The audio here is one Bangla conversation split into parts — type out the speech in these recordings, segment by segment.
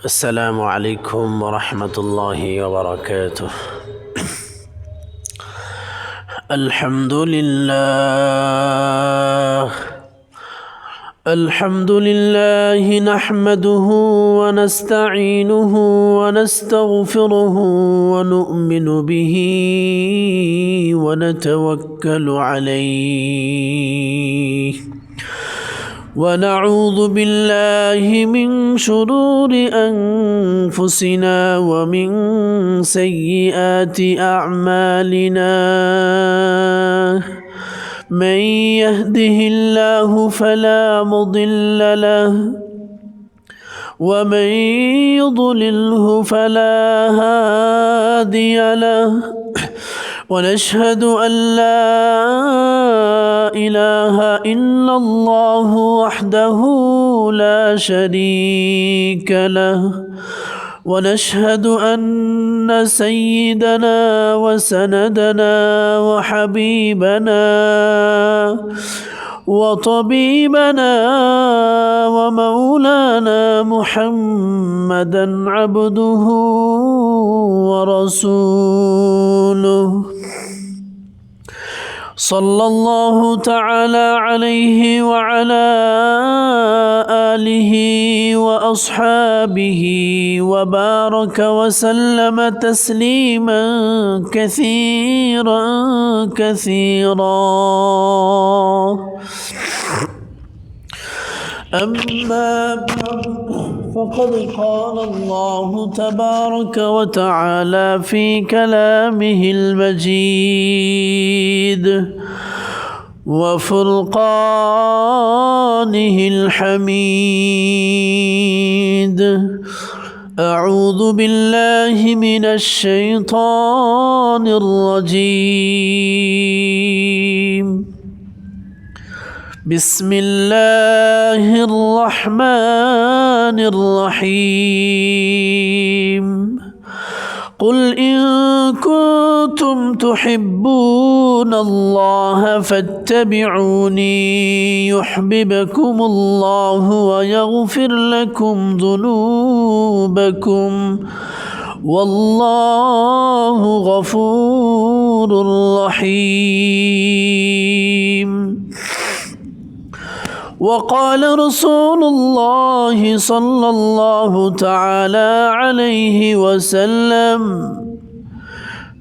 السلام عليكم ورحمة الله وبركاته. الحمد لله نحمده ونستعينه ونستغفره ونؤمن به ونتوكل عليه ونعوذ بالله من شرور أنفسنا ومن سيئات أعمالنا. من يهده الله فلا مضل له ومن يضلله فلا هادي له ونشهد أن لا إله إلا الله وحده لا شريك له ونشهد أن سيدنا وسندنا وحبيبنا وطبيبنا ومولانا محمدا عبده ورسوله صلى الله تعالى عليه وعلى آله وأصحابه وبارك وسلم تسليما كثيرا أما بعد فقد قال الله تبارك وتعالى في كلامه المجيد وفرقانه الحميد. أعوذ بالله من الشيطان الرجيم. بسم الله الرحمن الرحيم. قل إن كنتم تحبون الله فاتبعوني يحببكم الله ويغفر لكم ذنوبكم والله غفور رحيم. وقال رسول الله صلى الله تعالى عليه وسلم: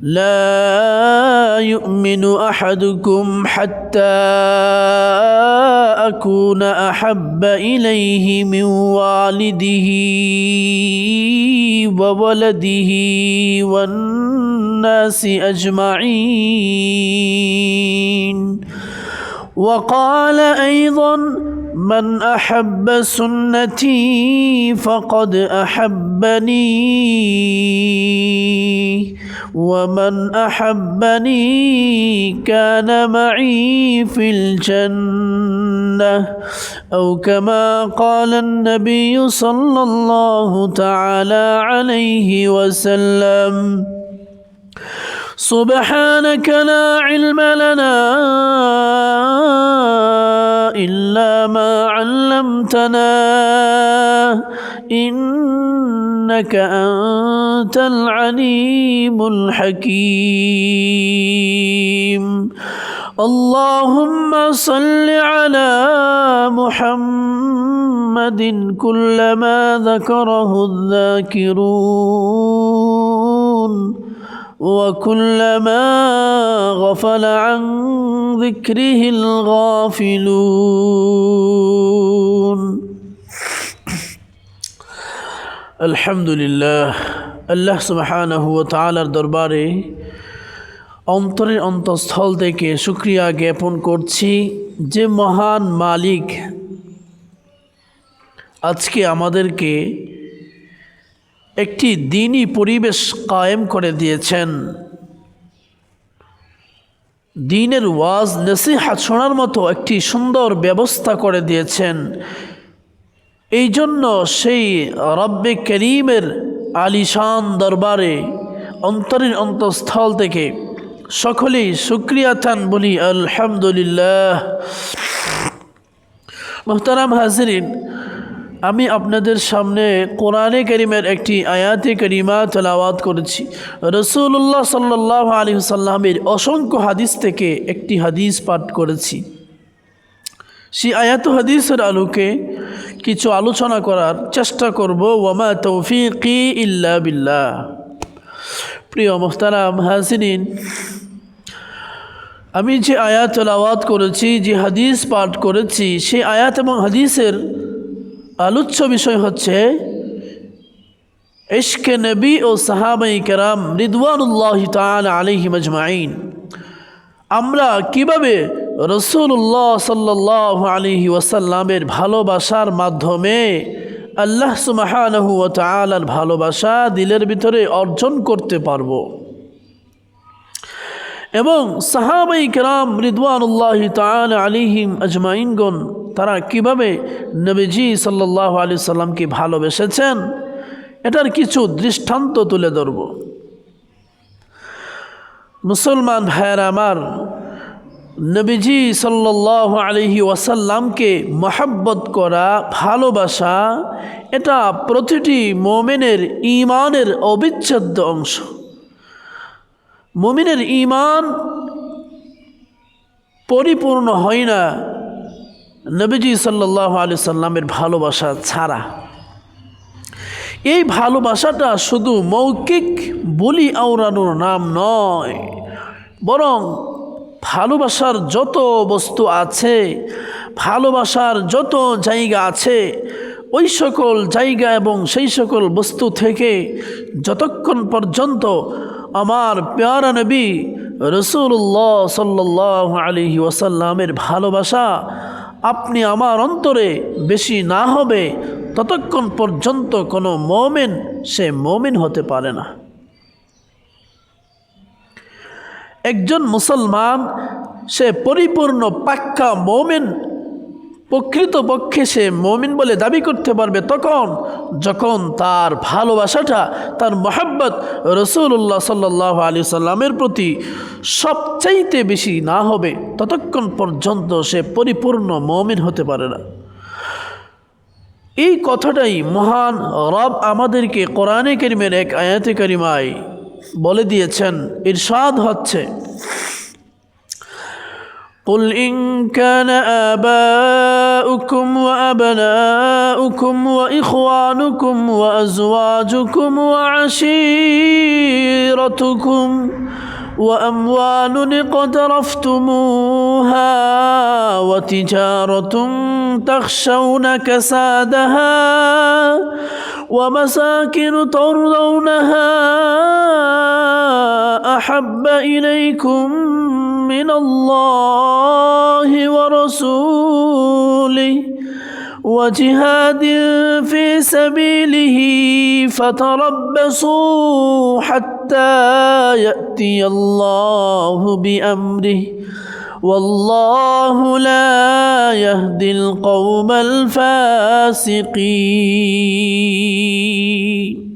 لا يؤمن أحدكم حتى أكون أحب إليه من والده وولده والناس أجمعين. وقال أيضا: من أحب سنتي فقد أحبني ومن أحبني كان معي في الجنة، أو كما قال النبي صلى الله تعالى عليه وسلم. سبحانك لا علم لنا إلا ما علمتنا إنك أنت العليم الحكيم. اللهم صل على محمد كلما ذكره الذاكرون وكلما غفل عن ذكره الغافلون. আলহামদুলিল্লাহ, আল্লাহ সুবহানাহু ওয়া তাআলার দরবারে অন্তরের অন্তঃস্থল থেকে শুকরিয়া জ্ঞাপন করছি যে মহান মালিক আজকে আমাদেরকে একটি দ্বীনি পরিবেশ কায়েম করে দিয়েছেন। দ্বীনের ওয়াজ নসিহত শোনার মতো একটি সুন্দর ব্যবস্থা করে দিয়েছেন। এই জন্য সেই রব্বে করিমের আলিশান দরবারে অন্তরের অন্তঃস্থল থেকে সকলেই শুকরিয়াতান বলি আলহামদুলিল্লাহ। মুহতারাম হাজিরিন, আমি আপনাদের সামনে কোরআনে কারীমের একটি আয়াতে কারিমা তেলাওয়াত করেছি। রাসূলুল্লাহ সাল্লাল্লাহু আলাইহি ওয়াসাল্লামের অসংখ্য হাদিস থেকে একটি হাদিস পাঠ করেছি। সেই আয়াত হাদিসের আলোকে কিছু আলোচনা করার চেষ্টা করব। ওয়ামা তৌফিকি ইল্লা বিল্লাহ। প্রিয় মুহতারাম হাজিরিন, আমি যে আয়াত তেলাওয়াত করেছি, যে হাদিস পাঠ করেছি, সেই আয়াত এবং হাদিসের আলোচ্য বিষয় হচ্ছে ইশকে নবী ও সাহাবায়ে কেরাম রিদওয়ানুল্লাহি তাআলা আলাইহিম আজমাইন। আমরা কিভাবে রাসূলুল্লাহ সাল্লাল্লাহু আলাইহি ওয়াসাল্লামের ভালোবাসার মাধ্যমে আল্লাহ সুবহানাহু ওয়া তাআলার ভালোবাসা দিলের ভিতরে অর্জন করতে পারব, এবং সাহাবায়ে কেরাম রিদওয়ানুল্লাহি তাআলা আলাইহিম আজমাইনগণ তারা কিভাবে নবীজি সাল্লাল্লাহু আলাইহি সাল্লামকে ভালোবেসেছেন, এটার কিছু দৃষ্টান্ত তুলে ধরব। মুসলমান ভাইয়েরা আমার, নবীজি সাল্লাল্লাহু আলাইহি ওয়াসাল্লামকে মহব্বত করা, ভালোবাসা, এটা প্রতিটি মুমিনের ঈমানের অবিচ্ছেদ্য অংশ। মুমিনের ঈমান পরিপূর্ণ হয় না নবীজি সাল্লাল্লাহু আলাইহি সাল্লামের ভালোবাসা ছাড়া। এই ভালোবাসাটা শুধু মৌখিক বলি আওড়ানোর নাম নয়, বরং ভালোবাসার যত বস্তু আছে, ভালোবাসার যত জায়গা আছে, ওই সকল জায়গা এবং সেই সকল বস্তু থেকে যতক্ষণ পর্যন্ত আমার প্যারা নবী রাসূলুল্লাহ সাল্লাল্লাহু আলাইহি ওয়াসাল্লামের ভালোবাসা আপনি আমার অন্তরে বেশি না হবে, ততক্ষণ পর্যন্ত কোনো মুমিন সে মুমিন হতে পারে না। একজন মুসলমান সে পরিপূর্ণ পাক্কা মুমিন, প্রকৃতপক্ষে সে মুমিন বলে দাবি করতে পারবে যখন তার ভালোবাসাটা, তার মহব্বত রাসূলুল্লাহ সাল্লাল্লাহু আলাইহি সাল্লামের প্রতি সবচাইতে বেশি না হবে, ততক্ষণ পর্যন্ত সে পরিপূর্ণ মুমিন হতে পারে না। এই কথাটাই মহান রব আমাদেরকে কোরআনে কারীমের এক আয়াতে কারিমায় বলে দিয়েছেন। ইরশাদ হচ্ছে, قل إن كان آباؤكم وأبناؤكم وإخوانكم وأزواجكم وعشيرتكم وأموال اقترفتموها وتجارة تخشون كسادها ومساكن ترضونها أحب إليكم من الله ورسوله وجهاد في سبيله فتربصوا حتى يأتي الله بأمره والله لا يهدي القوم الفاسقين।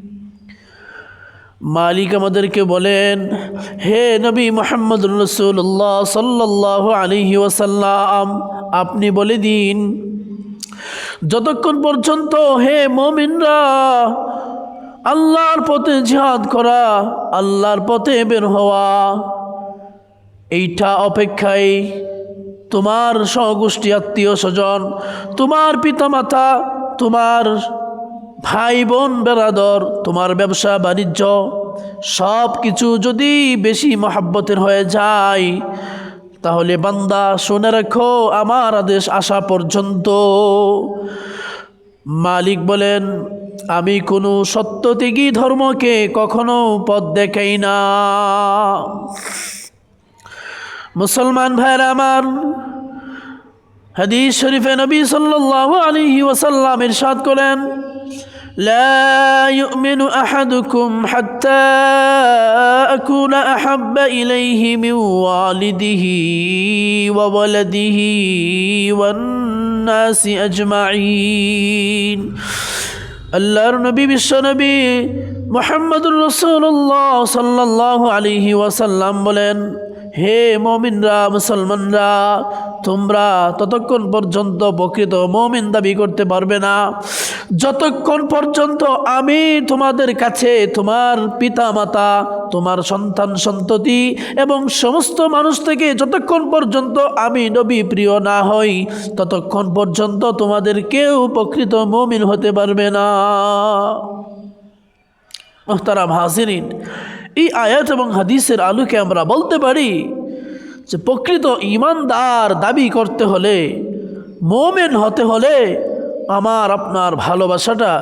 মালিক আমাদেরকে বলেন, হে নবী মুহাম্মদ রাসূলুল্লাহ সাল্লাল্লাহু আলাইহি ওয়াসাল্লাম, আপনি বলে দিন, যতক্ষণ পর্যন্ত হে মুমিনরা আল্লাহর পথে জিহাদ করা, আল্লাহর পথে বের হওয়া, এইটা অপেক্ষায় তোমার সহগোষ্ঠী আত্মীয় স্বজন, তোমার পিতামাতা, তোমার ভাই বোন বেরাদর, তোমার ব্যবসা বাণিজ্য সব কিছু যদি বেশি মহব্বতের হয়ে যায়, তাহলে বান্দা শুনে রাখো আমার আদেশ আসা পর্যন্ত। মালিক বলেন, আমি কোনো সত্যত্যাগী ধর্মকে কখনো পথ দেখাই না। মুসলমান ভাইরা আমার, হাদিস শরীফে নবী সাল্লাল্লাহু আলাইহি ওয়াসাল্লাম ইরশাদ করেন, لا يؤمن أحدكم حتى أكون أحب إليه من والده وولده والناس أجمعين। আল্লাহর নবী বিশ্বনবী মুহাম্মদুর রাসূলুল্লাহ সাল্লাল্লাহু আলাইহি ওয়াসাল্লাম বলেন, হে মুমিনরা, মুসলমানরা, তোমরা ততক্ষণ পর্যন্ত প্রকৃত মুমিন দাবি করতে পারবে না যতক্ষণ পর্যন্ত আমি তোমাদের কাছে তোমার পিতা মাতা, তোমার সন্তান সন্ততি এবং সমস্ত মানুষ থেকে যতক্ষণ পর্যন্ত আমি নবী প্রিয় না হই, ততক্ষণ পর্যন্ত তোমাদের কেউ প্রকৃত মুমিন হতে পারবে না। মুহতারাম হাজিরিন, এই আয়াত এবং হাদিসের আলোকে আমরা বলতে পারি যে প্রকৃত ঈমানদার দাবি করতে হলে, মুমিন হতে হলে আমার আপনার ভালোবাসাটা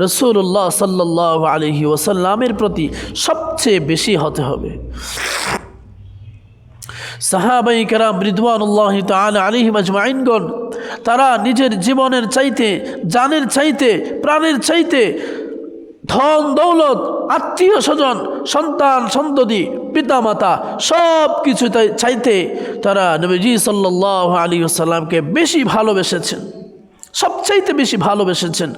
রাসূলুল্লাহ সাল্লাল্লাহু আলাইহি ওয়াসাল্লামের প্রতি সবচেয়ে বেশি হতে হবে। সাহাবায়ে কেরাম রিদওয়ানুল্লাহি তাআলা আলাইহিম আজমাইনগণ তারা নিজের জীবনের চাইতে, জানের চাইতে, প্রাণের চাইতে, ধন দৌলত, আত্মীয় স্বজন, সন্তান সন্ততি, পিতামাতা সব কিছু চাইতে তারা নবীজি সাল্লাল্লাহু আলাইহি ওয়াসাল্লামকে বেশি ভালোবেসেছেন, সবচাইতে বেশি ভালোবেসেছেন।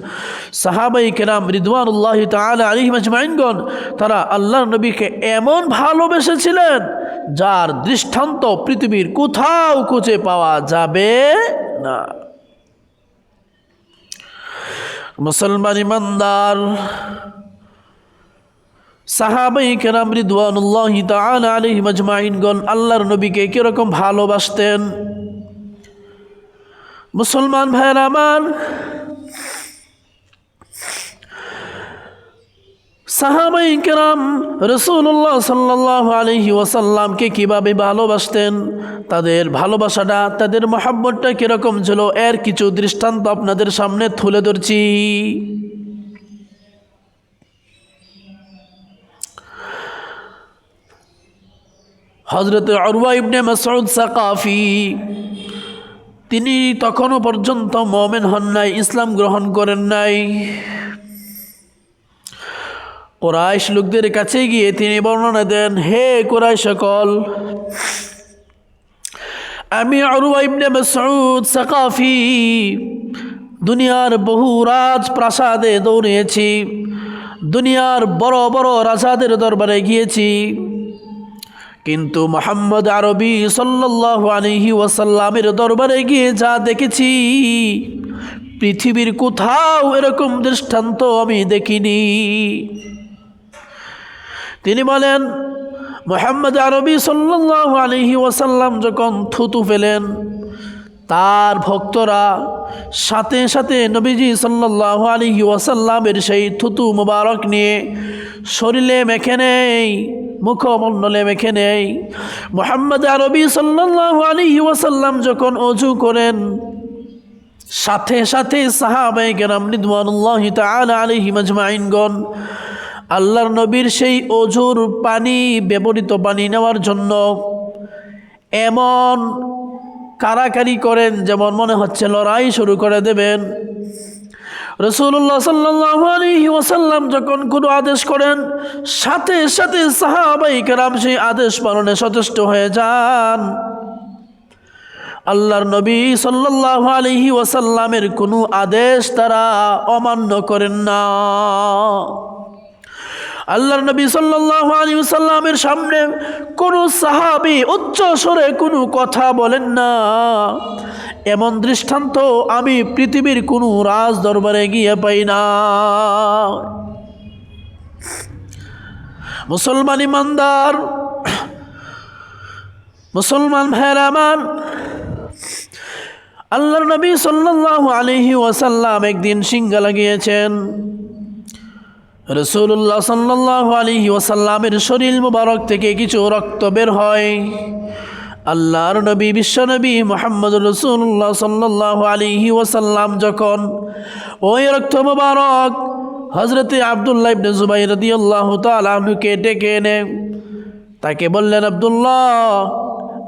সাহাবায়ে কেরাম রিদওয়ানুল্লাহি তাআলা আলাইহিম আজমাইনগণ তারা আল্লাহর নবীকে এমন ভালোবেসেছিলেন যার দৃষ্টান্ত পৃথিবীর কোথাও খুঁজে পাওয়া যাবে না। মুসলমান ইমানদার সাহাবায়ে কেরাম রিদওয়ানুল্লাহি তাআলা আলাইহিম আজমাইনগণ আল্লাহর নবীকে কিরকম ভালোবাসতেন? মুসলমান ভাইয়েরা আমার, সাহাবায়ে কেরাম রাসূলুল্লাহ সাল্লাল্লাহু আলাইহি ওয়াসাল্লামকে কিভাবে ভালোবাসতেন, তাদের ভালোবাসাটা, তাদের মহব্বতটা কিরকম ছিল, এর কিছু দৃষ্টান্ত আপনাদের সামনে তুলে ধরছি। হযরত উরওয়া ইবনে মাসউদ সাকাফি, তিনি তখনও পর্যন্ত মুমিন হন নাই, ইসলাম গ্রহণ করেন নাই। কুরাইশ লোকদের কাছে গিয়ে তিনি বর্ণনা দেন, হে কুরাইশ সকল, আমি উরওয়া ইবনে মাসউদ সাকাফি দুনিয়ার বহু রাজপ্রাসাদে দৌড়িয়েছি, দুনিয়ার বড় বড় রাজাদের দরবারে গিয়েছি, কিন্তু মুহাম্মদ আরবি সাল্লাল্লাহু আলাইহি ওয়াসাল্লামের দরবারে গিয়ে যা দেখেছি, পৃথিবীর কোথাও এরকম দৃষ্টান্ত আমি দেখিনি। তিনি বলেন, মুহাম্মদ আরবি সাল্লাল্লাহু আলাইহি ওয়াসাল্লাম যখন থুতু ফেলেন, তার ভক্তরা সাথে সাথে নবীজি সাল্লাল্লাহু আলাইহি ওয়াসাল্লামের সেই থুতু মুবারক নিয়ে শরীরে মেখে নেয়, মুখমণ্ডলে মেখে নেয়। মুহাম্মদ আরবি সাল্লাল্লাহু আলাইহি ওয়াসাল্লাম যখন ওযু করেন, সাথে সাথে সাহাবায়ে কেরাম রিদওয়ানুল্লাহি তাআলা আলাইহিম আজমাইনগণ আল্লাহর নবীর সেই ওযুর পানি, ব্যবহৃত পানি নেওয়ার জন্য এমন কারাকারি করেন যেমন মনে হচ্ছে লড়াই শুরু করে দেবেন। রাসূলুল্লাহ সাল্লাল্লাহু আলাইহি ওয়াসাল্লাম যখন কোনো আদেশ করেন, সাথে সাথে সাহাবায়ে কেরাম সেই আদেশ পালনে সচেষ্ট হয়ে যান। আল্লাহর নবী সাল্লাল্লাহু আলাইহি ওয়াসাল্লামের কোনো আদেশ তারা অমান্য করেন না। আল্লাহর নবী সাল্লাল্লাহু আলাইহি ওয়াসাল্লামের সামনে কোনো সাহাবী উচ্চ স্বরে কোনো কথা বলেন না, এমন দৃষ্টান্ত আমি পৃথিবীর কোনো রাজ দরবারে গিয়ে পাই না। মুসলমান ইমানদার, মুসলমান ভাইয়েরা আমার, আল্লাহর নবী সাল্লাল্লাহু আলাইহি ওয়াসাল্লাম একদিন সিংহা লাগিয়েছেন। রাসূলুল্লাহ সাল্লাল্লাহু আলাইহি ওয়াসাল্লামের শরীর মুবারক থেকে কিছু রক্ত বের হয়। আল্লাহর নবী, বিশ্বনবী মুহাম্মদ রাসূলুল্লাহ সাল্লাল্লাহু আলাইহি ওয়াসাল্লাম যখন ওই রক্ত মুবারক হযরতে আব্দুল্লাহ ইবনে জুবাইর রাদিয়াল্লাহু তাআলা আনহুকে ডেকে এনে তাকে বললেন, আব্দুল্লাহ,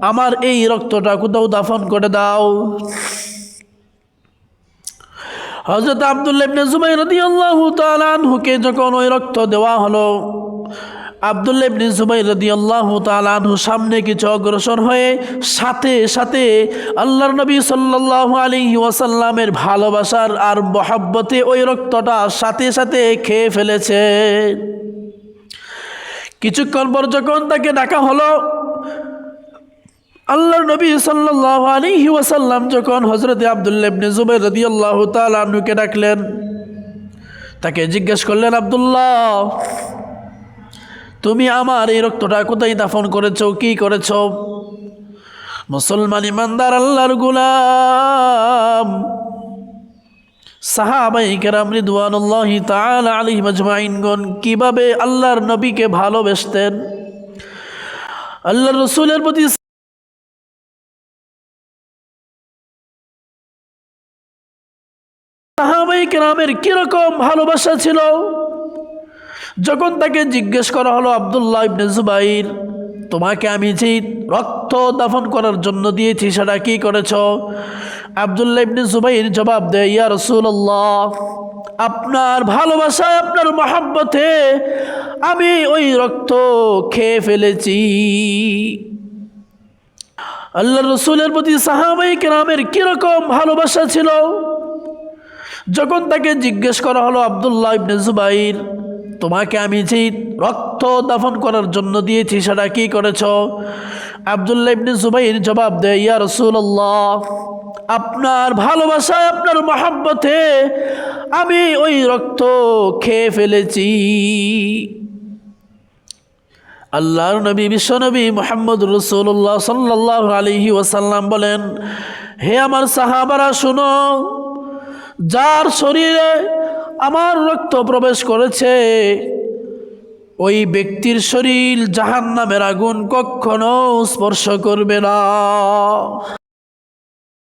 আমার এই রক্তটা কোথাও দাফন করে দাও। হযরত আব্দুল্লাহ ইবনে জুবাইর রাদিয়াল্লাহু তাআলা আনহুকে যখন ওই রক্ত দেওয়া হলো, আব্দুল্লাহ ইবনে জুবাইর রাদিয়াল্লাহু তাআলা আনহু সামনে কিছু অগ্রসর হয়ে সাথে সাথে আল্লাহর নবী সাল্লাল্লাহু আলাইহি ওয়াসাল্লামের ভালোবাসার আর মহব্বতে ওই রক্তটা সাথে সাথে খেয়ে ফেলেছে। কিছুক্ষণ পর যখন তাকে ডাকা হলো, আল্লাহর নবী সাল্লাল্লাহু আলাইহি ওয়াসাল্লাম যখন হযরতে আব্দুল্লাহ ইবনে জুবাইর রাদিয়াল্লাহু তাআলা আনহুকে ডাকলেন, তাকে জিজ্ঞেস করলেন, আব্দুল্লাহ, তুমি আমার এই রক্তটা কোথায় দাফন করেছো, কি করেছো? মুসলমান ইমানদার আল্লাহর গোলাম সাহাবায়ে কেরাম রিদওয়ানুল্লাহি তাআলা আলাইহিম আজমাইনগণ কিভাবে আল্লাহর নবীকে ভালোবাসতেন, আল্লাহর রাসূলের প্রতি সাহাবায়ে কেরামের কিরকম ভালোবাসা ছিল। যখন তাকে জিজ্ঞেস করা হলো, আব্দুল্লাহ ইবনে জুবাইর, তোমাকে আমি যে রক্ত দাফন করার জন্য দিয়েছি সেটা কি করেছ? আব্দুল্লাহ ইবনে জুবাইর জবাব দেয়, ইয়া রাসূলুল্লাহ, আপনার ভালোবাসায়, আপনার মহব্বতে আমি ওই রক্ত খেয়ে ফেলেছি। আল্লাহর রাসূলের প্রতি সাহাবায়ে কেরামের কিরকম ভালোবাসা ছিল। যখন তাকে জিজ্ঞেস করা হলো, আব্দুল্লাহ ইবনে জুবাইর, তোমাকে আমি যে রক্ত দাফন করার জন্য দিয়েছি সেটা কি করেছ? আব্দুল্লাহ ইবনে জুবাইর জবাব দেয়, ইয়া রাসূলুল্লাহ, আপনার ভালোবাসায়, আপনার মহব্বতে আমি ওই রক্ত খেয়ে ফেলেছি। আল্লাহর নবী বিশ্বনবী মুহাম্মদ রাসূলুল্লাহ সাল্লাল্লাহু আলাইহি ওয়াসাল্লাম বলেন, হে আমার সাহাবারা শুনো, যার শরীরে আমার রক্ত প্রবেশ করেছে ওই ব্যক্তির শরীর জাহান্নামের আগুন কখনো স্পর্শ করবে না।